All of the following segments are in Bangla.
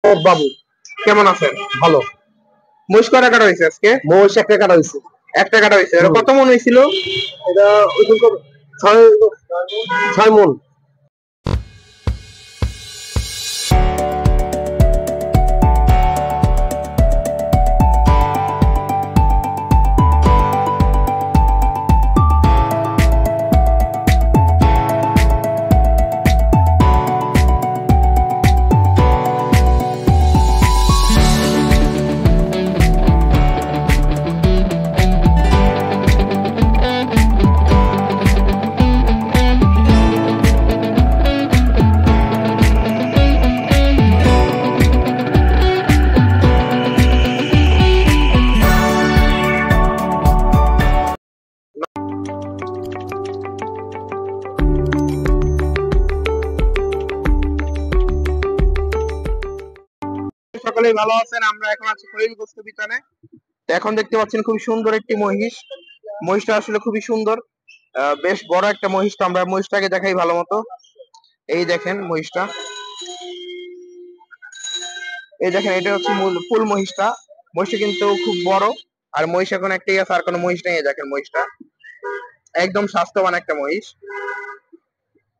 ও বাবু, কেমন আছেন? ভালো। মহিষ কয়টা কাটা হয়েছে আজকে? মহিষ একটা কাটা হয়েছে। একটা কাটা হয়েছে। এটা কত মন হয়েছিল? এটা ওজন কত? 6 মণ। সকলেই ভালো আছেন? আমরা এখন আছি খলিল গোস্ত বিতানে। এখন দেখতে পাচ্ছেন খুবই সুন্দর একটি মহিষ। মহিষটা আসলে খুবই সুন্দর, বেশ বড় একটা মহিষ। তো আমরা মহিষটাকে দেখাই ভালো মতো। এই দেখেন মহিষটা, এই দেখেন এটা হচ্ছে মূল ফুল মহিষটা। মহিষটা কিন্তু খুব বড়। আর মহিষ এখন একটাই আছে, আর কোনো মহিষ নেই। দেখেন মহিষটা একদম স্বাস্থ্যবান একটা মহিষ।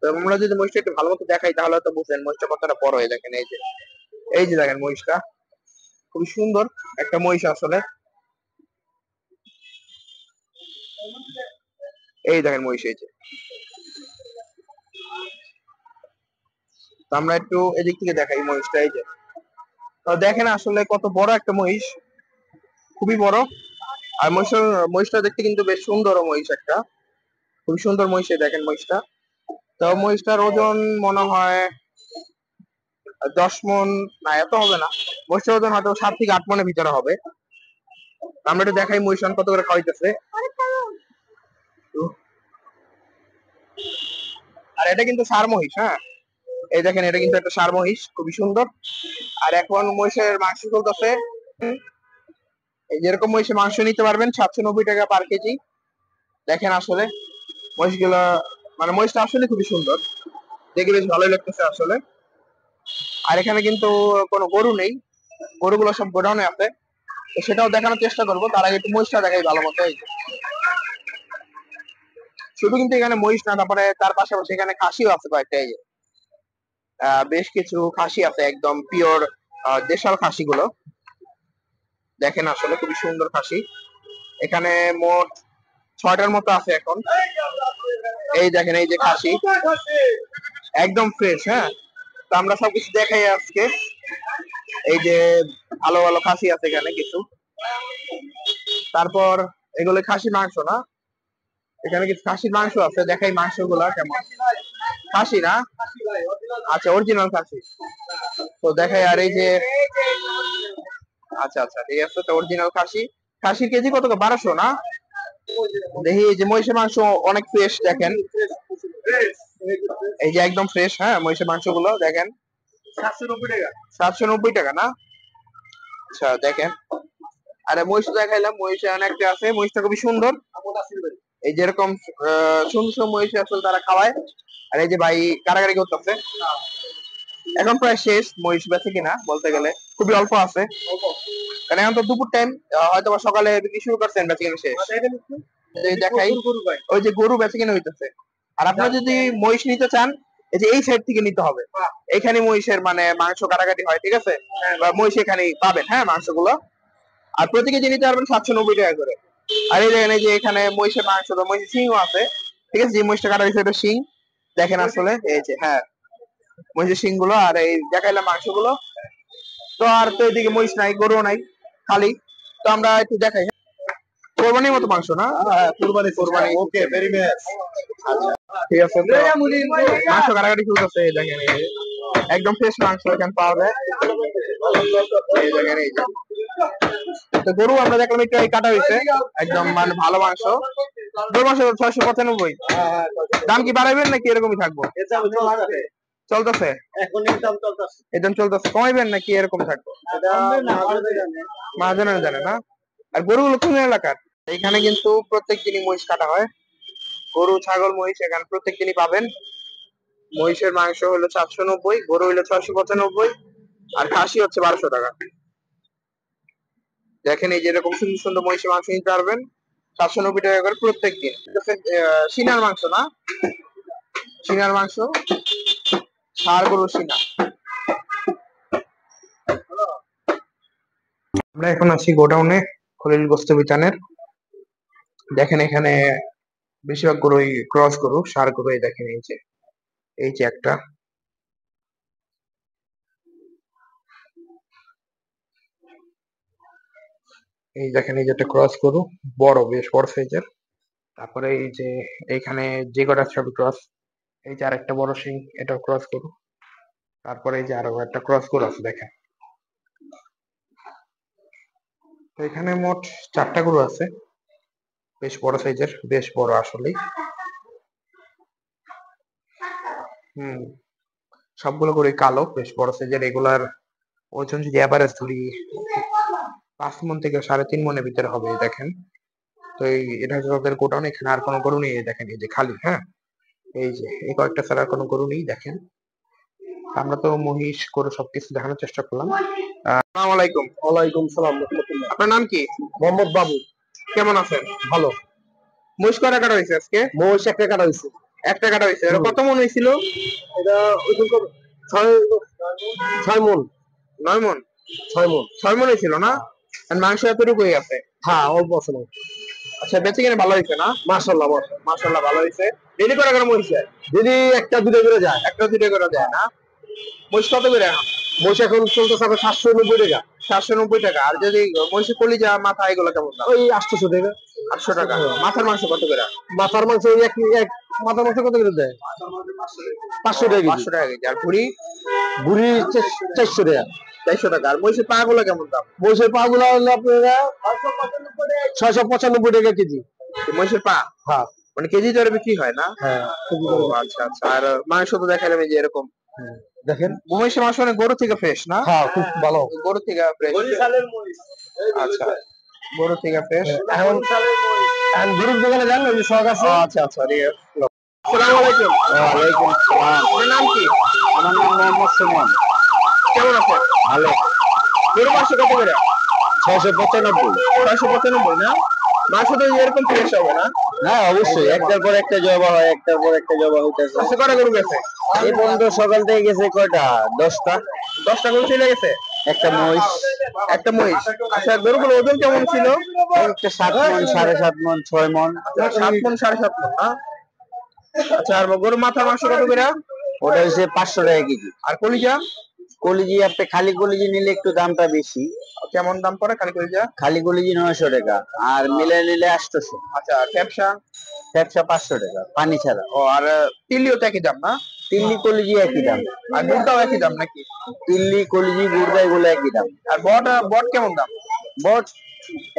তো আমরা যদি মহিষটা একটু ভালো মতো দেখাই তাহলে তো বুঝেন মহিষটা কতটা বড়। হয়ে দেখেন এই যে দেখেন মহিষটা খুবই সুন্দর একটা মহিষ আসলে। এই দেখেন মহিষ, এই যে। তো আমরা একটু এদিক থেকে দেখাই মহিষটা। এই যে, তো দেখেন আসলে কত বড় একটা মহিষ, খুবই বড়। আর মহিষটা দেখতে কিন্তু বেশ সুন্দর মহিষ একটা, খুবই সুন্দর মহিষ। এই দেখেন মহিষটা। তো মহিষটার ওজন মনে হয় 10 মণ, না এত হবে না। মহিষটার ওজন হয়তো 7 থেকে 8 মণের ভিতরে হবে। আমরা একটু দেখাই মহিষ কত করে খাওয়াইতেছে। আর এটা কিন্তু ষাঁড় মহিষ, হ্যাঁ। এই দেখেন এটা কিন্তু একটা ষাঁড় মহিষ, খুবই সুন্দর। আর এখন মহিষের মাংস চলতেছে। এই যেরকম মহিষের মাংস নিতে পারবেন 790 টাকা পার কেজি। দেখেন আসলে মহিষগুলা, মানে মহিষটা আসলে খুবই সুন্দর, দেখে বেশ ভালোই লাগতেছে আসলে। আর এখানে কিন্তু কোনো গরু নেই, গরুগুলো সব গোডাউনে আছে। তো সেটাও দেখানোর চেষ্টা করবো। তার আগে একটু মহিষটা দেখাই ভালো মতো। শুধু কিন্তু এখানে মহিষ না, তারপরে তার পাশাপাশি এখানে খাসিও আছে কয়েকটা। এই যে বেশ কিছু খাসি আছে, একদম পিওর দেশাল খাসিগুলো। দেখেন আসলে খুবই সুন্দর খাসি। এখানে মোট 6টার মতো আছে এখন। এই দেখেন এই যে খাসি, একদম ফ্রেশ, হ্যাঁ। তো আমরা সবকিছু দেখাই আজকে। এই যে ভালো ভালো খাসি আছে এখানে কিছু। তারপর এগুলো খাসি মাংস না, এখানে কিছু খাসির মাংস আছে, দেখাই মাংস গুলা কেমন। খাসি না, আচ্ছা অরিজিনাল খাসি। তো দেখাই। আর এই যে, আচ্ছা আচ্ছা ঠিক আছে। তো অরিজিনাল খাসি, খাসির কেজি কত? 1200 না? দেখি এই যে মহিষের মাংস অনেক ফ্রেশ, দেখেন এই যে একদম ফ্রেশ, হ্যাঁ। মহিষের মাংস গুলো দেখেন 790 টাকা। 790 টাকা না? আচ্ছা দেখেন। আরে মহিষ দেখাইলাম, মহিষ অনেকটা আছে। মহিষটা খুবই সুন্দর। এই যেরকম সুন্দর সুন্দর মহিষ আসলে তারা খাওয়ায়। আর এই যে ভাই কারাগারি করতেছে। এখন প্রায় শেষ মহিষ বেঁচে কিনা বলতে গেলে, খুবই অল্প আছে। কারণ এখন তো দুপুর টাইম, হয়তো বা সকালে বিক্রি শুরু করছেন, বেঁচে কিনা শেষ। দেখাই ওই যে গরু বেঁচে কিনা হইতেছে। আর আপনারা যদি মহিষ নিতে চান, এই যে এই সাইড থেকে নিতে হবে। এখানে মহিষের মানে মাংস কাটাকাটি হয়, ঠিক আছে। বা মহিষ এখানে পাবেন, হ্যাঁ, মাংসগুলো। আর প্রতি কেজি নিতে পারবেন 790 টাকা করে। আর এই দেখেন এই যে এখানে মহিষের মাংস, মহিষের শিংও আছে, ঠিক আছে। যে মহিষটা কাটা হয়েছে এটা শিং, দেখেন আসলে এই যে, হ্যাঁ, মহিষের শিং গুলো। আর এই দেখাইলাম মাংস গুলো। তো আর তো এদিকে মহিষ নাই, গরু নাই, খালি। তো আমরা একটু দেখাই। কোরবানির মতো মাংস না? কোরবানি কোরবানি। ওকে, ভেরি নাইস। ঠিক আছে, মাংস কাটাকাটি চলতেছে। এই দেখেন এই যে একদম ফ্রেশ মাংস এখানে পাওয়া যায়। এই দেখেন এই যে। তো গরু আমরা দেখলাম একটু কাটা হয়েছে, একদম মানে ভালো মাংস। গরু মাংস 695। দাম কি বাড়াইবেন নাকি এরকমই থাকবো? চলতেছে একদম চলতেছে, কমাইবেন নাকি এরকম থাকবো? মহাজনের জানে না। আর গরুগুলো কোন এলাকার? এখানে কিন্তু প্রত্যেক দিনই মহিষ কাটা হয়। গরু ছাগল মহিষ এখানে প্রত্যেক দিনই পাবেন। মহিষের মাংস হলো 790, গরু হলো 695। আর খাসি হচ্ছে 1200 টাকা। দেখেন এই যে এরকম সুন্দর সুন্দর মহিষের মাংস নিতে পারবেন 790 টাকা করে প্রত্যেক দিন। সিনার মাংস না, সিনার মাংস, ষাঁড় গরু সিনা। আমরা এখন আছি গোডাউনে খলিল গোস্ত বিতানের। দেখেন এখানে বেশিরভাগ গরুই ক্রস গরু, ষাঁড় গরু। এই দেখেন এই যে একটা, এই দেখেন এই যে একটা ক্রস গরু, বড়, বেশ বড় সাইজের। তারপরে এই যে এইখানে যে কটা সব ক্রস। এই যে আরেকটা বড় সিং, এটাও ক্রস গরু। তারপরে এই যে আরো একটা ক্রস গরু আছে দেখেন। তো এখানে মোট 4টা গরু আছে, বেশ বড় সাইজের, বেশ বড় আসলেই। হুম, সবগুলো গরুই কালো, বেশ বড় সাইজের। এগুলার ওজন যদি এভারেজ ধরি 5 মণ থেকে 3.5 মণের ভিতরে হবে। এই দেখেন। তো এটা হচ্ছে তাদের গোডাউন। এখানে আর কোনো গরু নেই, এই দেখেন এই যে খালি। হ্যাঁ, এই যে এই কয়েকটা ছাড়া আর কোনো গরু নেই দেখেন। আমরা তো মহিষ গরু সবকিছু দেখানোর চেষ্টা করলাম। আসসালামু আলাইকুম। ওয়ালাইকুম সালাম রাহমাতুল্লাহ। আপনার নাম কি? মোহাম্মদ বাবু। কেমন আছেন? ভালো। মহিষ কয়টা কাটা হয়েছে আজকে? মহিষ একটা কাটা হয়েছে। একটা কাটা হয়েছে। এটা কত মণ হয়েছিল? এটা ওজন কত? 6 মণ। 9 মণ। 6 মণ। 6 মণ হয়েছিল না? আর মাংস এতটুকু হয়ে আছে। হ্যাঁ, অল্প আছে না। আচ্ছা, বেঁচে কিনে ভালো হয়েছে না? মাশাআল্লাহ। মাশাআল্লাহ ভালো হয়েছে। ডেলি কয়টা করে মহিষ যায়? যদি একটা দুটো করে যায়। একটা দুটো করে দেয় না? মহিষ কত করে এখন? মহিষ এখন চলতেছে আপনার 790 টাকা। 790 টাকা। আর যদি মহিষের কলিজা, মাথা এগুলো কেমন দাম? ওই 800 টাকা। 800 টাকা। মাথার মাংস কত করে? মাথার মাংস এক মাথার মাংস কত করে দেয়? 500 টাকা কেজি। 500 টাকা কেজি। আর ভুড়ি? বুড়ি 400 টাকা। 400 টাকা। আর মহিষের পা গুলো কেমন দাম? মহিষের পা গুলা হলো আপনারা 695 টাকা কেজি। মহিষের পা? হ্যাঁ মানে কেজি দরে বিক্রি হয় না? হ্যাঁ। ও আচ্ছা আচ্ছা। আর মাংস তো দেখালাম এই যে এরকম। দেখেন মহিষের মাংস মানে গরু থেকে ফ্রেশ না? হ্যাঁ, খুব ভালো। গরু থেকে ফ্রেশ। আচ্ছা, গরু থেকে ফ্রেশ। এখন গরুর দোকানে যান, ওই যে শখ আছে। আচ্ছা আচ্ছা, ঠিক আছে। আসসালামু আলাইকুম। ওয়ালাইকুম সালাম। আপনার নাম কি? আমার নাম মোহাম্মদ সুমন। কেমন আছেন? ভালো। গরু মাংস কত করে? 695। 695 না? মাংস তো এরকম ফ্রেশ হবে না? হ্যাঁ অবশ্যই, একটার পর একটা জবা হয়, একটার পর একটা জবা হইতেছে। আচ্ছা, কটা গরু গেছে? এই পর্যন্ত সকাল থেকে গেছে কয়টা? 10টা। 10টা গরু চলে গেছে? একটা মহিষ। একটা মহিষ। আচ্ছা, গরুগুলোর ওজন কেমন ছিল? একটা 7 মণ, 7.5 মণ, 6 মণ। 7 মণ, 7.5 মণ না? আচ্ছা, আর গরু মাথার মাংস কত করে? ওটা হচ্ছে 500 টাকা কেজি। আর কলিজা? কলিজি আপনি খালি কলিজি নিলে একটু দামটা বেশি। কেমন দাম পড়ে খালি কলিজা? খালি কলিজি 900 টাকা, আর মিলে নিলে 800। আচ্ছা, ক্যাপসা? ব্যবসা 500 টাকা পানি ছাড়া। ও, আর তিল্লিও তো একই দাম না? তিল্লি কলিজি একই দাম। আর গুড়টাও একই দাম নাকি? তিল্লি কলিজি গুড়দা এগুলো একই দাম। আর বট কেমন দাম? বট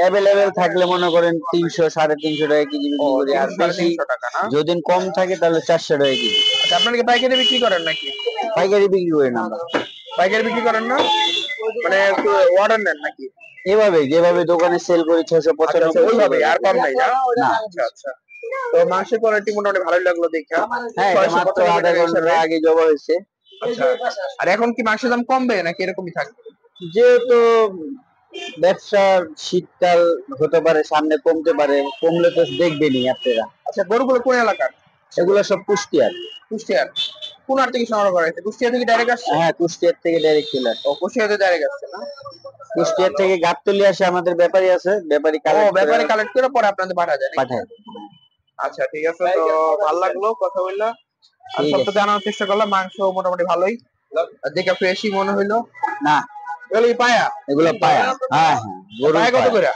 অ্যাভেলেবেল থাকলে মনে করেন 300 350 টাকা কেজি বিক্রি করি। আর 300, বেশি 350 টাকা না? যদি কম থাকে তাহলে 400 টাকা কেজি। আচ্ছা, আপনারা কি পাইকারি বিক্রি করেন নাকি? পাইকারি বিক্রি করি না আমরা। পাইকারি বিক্রি করেন না? মানে অর্ডার নেন নাকি? এভাবে যেভাবে দোকানে সেল করি আচ্ছা, 695 ওইভাবে আর কম নাই না? না। আচ্ছা আচ্ছা। তো মাংসের কোয়ালিটি মোটামুটি ভালোই লাগলো দেখা। হ্যাঁ, এটা মাত্র 695 আধা টাকা ঘন্টা হিসাবে। আগে জবা হয়েছে। আচ্ছা, আর এখন কি মাংসের দাম কমবে নাকি এরকমই থাকবে? যেহেতু ব্যবসার শীতকাল হতে পারে, সামনে কমতে পারে, কমলে তো দেখবেনই আপনারা। আচ্ছা, গরুগুলো কোন এলাকার? এগুলো সব কুষ্টিয়ার। কুষ্টিয়ার? কোন হাট থেকে সংগ্রহ করা হয়েছে? কুষ্টিয়া থেকে ডাইরেক্ট আসছে? হ্যাঁ, কুষ্টিয়ার থেকে ডাইরেক্ট চলে আসে। ও, কুষ্টিয়াতে ডাইরেক্ট আসছে না? কুষ্টিয়ার থেকে গাবতলী আসে, আমাদের ব্যাপারী আছে, ব্যাপারী ও, ব্যাপারে কালেক্ট করে পরে আপনাদের পাঠায় যায় নাকি? পাঠায়। আচ্ছা, ঠিক আছে। তো ভালো লাগলো কথা বললা। আর ঠিক সব তো আছে। জানার চেষ্টা করলাম। মাংস মোটামুটি ভালোই, আর দেখে ফ্রেশই মনে হইলো। না, এগুলো কি পায়া? এগুলো পায়া। হ্যাঁ হ্যাঁ, গরুর পায়া কত পায়া। করে?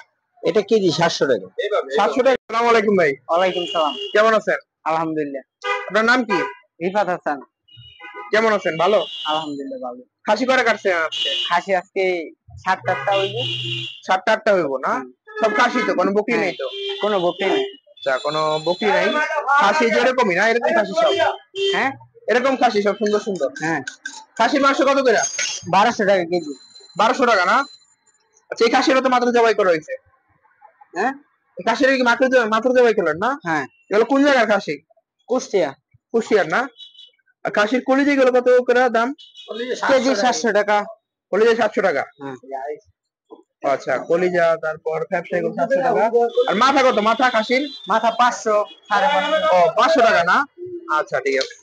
এটা কেজি 700 টাকা। 700 টাকা। আসসালামু আলাইকুম ভাই। ওয়ালাইকুম সালাম। কেমন আছেন? আলহামদুলিল্লাহ। আপনার নাম কি? রিফাত হাসান। কেমন আছেন? ভালো? আলহামদুলিল্লাহ ভালো। খাসি করে কাটছেন আজকে? খাসি আজকে 7টা হইবে। 7টা 8টা হইব না? সব খাসি তো, কোনো বকরি নেই তো? কোনো বকরি নেই। আচ্ছা, কোনো বকরি নাই। খাসি যেরকমই না, এরকম খাসি সব? হ্যাঁ, এরকম খাসি সব সুন্দর সুন্দর? হ্যাঁ। খাসির মাংস কত করে? 1200 টাকা কেজি। 1200 টাকা না? আচ্ছা, এই খাসিটা তো মাত্র জবাই করা হয়েছে। হ্যাঁ এই খাসির কি মাত্র জবাই করলেন না? হ্যাঁ, এগুলো কোন জায়গার খাসি? কুষ্টিয়া। কুষ্টিয়ার না? আর খাসির কলিজা গুলো কত করে দাম? কেজি 700 টাকা। কলিজা 700 টাকা। হ্যাঁ আচ্ছা কলিজা, তারপর ফ্যাপসা এগুলো 700 টাকা। আর মাথা কত? মাথা খাসির মাথা 500, 550। ও 500 টাকা না? আচ্ছা ঠিক আছে।